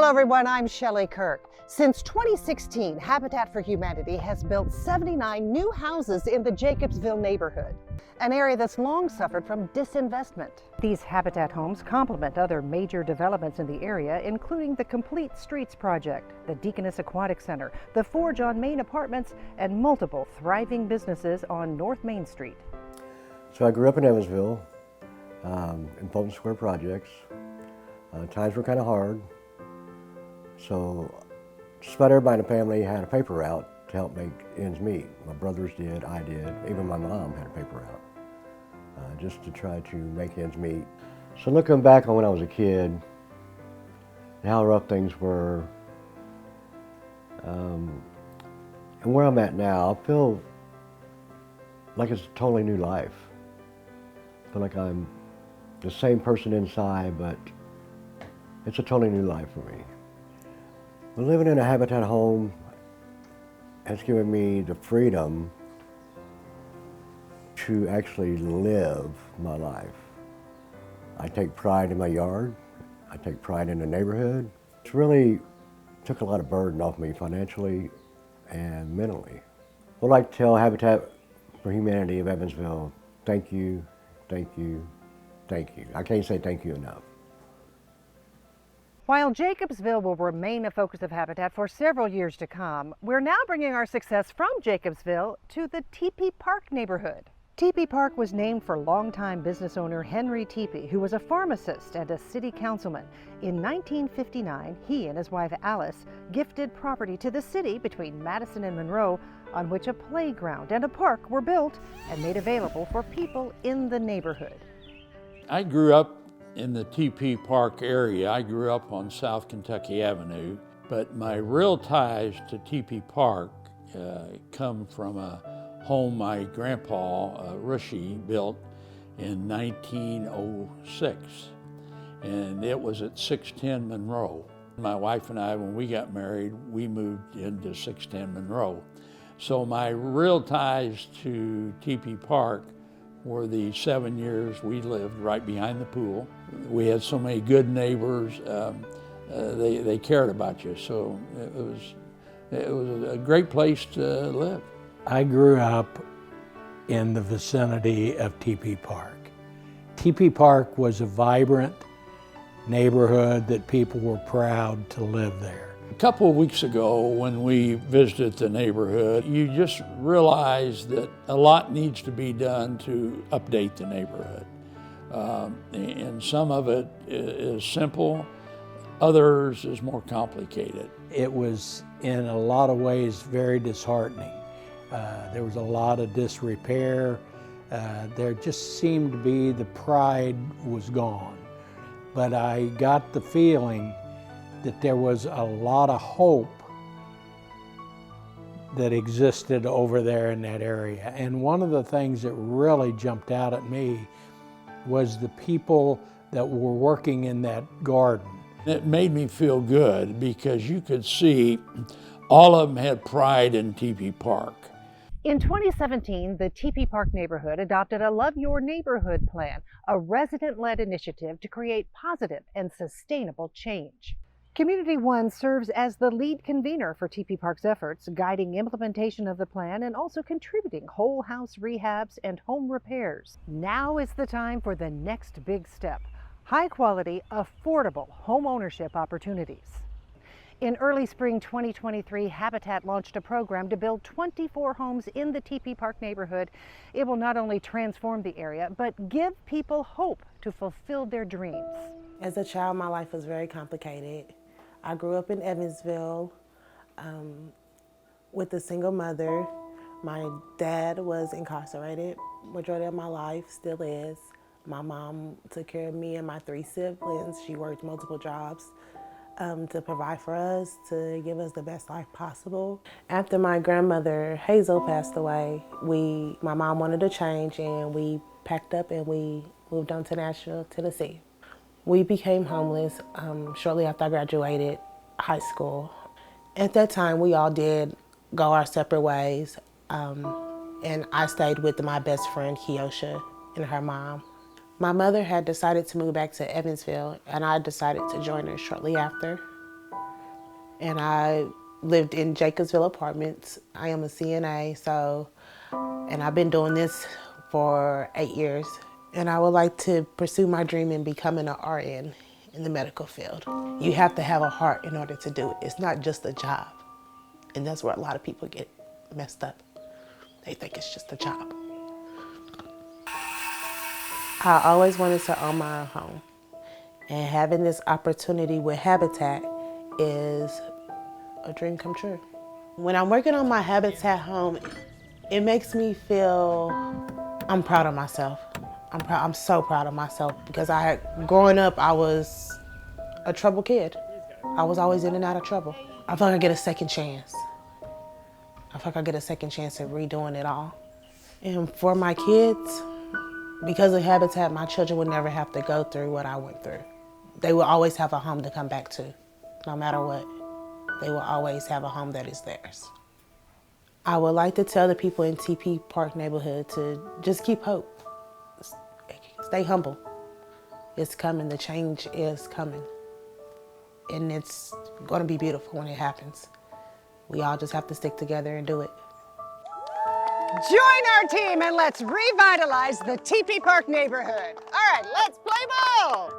Hello everyone, I'm Shelley Kirk. Since 2016, Habitat for Humanity has built 79 new houses in the Jacobsville neighborhood, an area that's long suffered from disinvestment. These Habitat homes complement other major developments in the area, including the Complete Streets project, the Deaconess Aquatic Center, the Forge on Main apartments, and multiple thriving businesses on North Main Street. So I grew up in Evansville, in Fulton Square projects. Times were kind of hard, so just about everybody in the family had a paper route to help make ends meet. My brothers did, I did, even my mom had a paper route, just to try to make ends meet. So looking back on when I was a kid, and how rough things were, and where I'm at now, I feel like it's a totally new life. I feel like I'm the same person inside, but it's a totally new life for me. But living in a Habitat home has given me the freedom to actually live my life. I take pride in my yard. I take pride in the neighborhood. It's really took a lot of burden off me financially and mentally. I'd like to tell Habitat for Humanity of Evansville, thank you, thank you, thank you. I can't say thank you enough. While Jacobsville will remain a focus of Habitat for several years to come, we're now bringing our success from Jacobsville to the Teepee Park neighborhood. Teepee Park was named for longtime business owner Henry Teepee, who was a pharmacist and a city councilman. In 1959, he and his wife Alice gifted property to the city between Madison and Monroe, on which a playground and a park were built and made available for people in the neighborhood. I grew up in the Teepee Park area. I grew up on South Kentucky Avenue, but my real ties to Teepee Park come from a home my grandpa, Rushy, built in 1906, and it was at 610 Monroe. My wife and I, when we got married, we moved into 610 Monroe. So my real ties to Teepee Park were the 7 years we lived right behind the pool. We had so many good neighbors. They cared about you, so it was a great place to live. I grew up in the vicinity of Teepee Park. Teepee Park was a vibrant neighborhood that people were proud to live there. A couple of weeks ago when we visited the neighborhood, you just realize that a lot needs to be done to update the neighborhood. And some of it is simple, others is more complicated. It was in a lot of ways very disheartening. There was a lot of disrepair. There just seemed to be the pride was gone. But I got the feeling that there was a lot of hope that existed over there in that area. And one of the things that really jumped out at me was the people that were working in that garden. It made me feel good because you could see all of them had pride in Teepee Park. In 2017, the Teepee Park neighborhood adopted a Love Your Neighborhood plan, a resident-led initiative to create positive and sustainable change. Community One serves as the lead convener for Teepee Park's efforts, guiding implementation of the plan and also contributing whole house rehabs and home repairs. Now is the time for the next big step: high-quality, affordable home ownership opportunities. In early spring 2023, Habitat launched a program to build 24 homes in the Teepee Park neighborhood. It will not only transform the area, but give people hope to fulfill their dreams. As a child, my life was very complicated. I grew up in Evansville with a single mother. My dad was incarcerated majority of my life, still is. My mom took care of me and my 3 siblings. She worked multiple jobs to provide for us, to give us the best life possible. After my grandmother, Hazel, passed away, my mom wanted to change, and we packed up and we moved on to Nashville, Tennessee. We became homeless shortly after I graduated high school. At that time, we all did go our separate ways, and I stayed with my best friend, Kiosha, and her mom. My mother had decided to move back to Evansville, and I decided to join her shortly after. and I lived in Jacobsville Apartments. I am a CNA, and I've been doing this for 8 years. And I would like to pursue my dream in becoming an RN in the medical field. You have to have a heart in order to do it. It's not just a job. And that's where a lot of people get messed up. They think it's just a job. I always wanted to own my own home. And having this opportunity with Habitat is a dream come true. When I'm working on my Habitat home, it makes me feel I'm proud of myself. I'm so proud of myself because growing up, I was a troubled kid. I was always in and out of trouble. I feel like I get a second chance. I feel like I get a second chance at redoing it all. And for my kids, because of Habitat, my children would never have to go through what I went through. They will always have a home to come back to, no matter what. They will always have a home that is theirs. I would like to tell the people in TP Park neighborhood to just keep hope. Stay humble. It's coming, the change is coming. And it's gonna be beautiful when it happens. We all just have to stick together and do it. Join our team and let's revitalize the TP Park neighborhood. All right, let's play ball.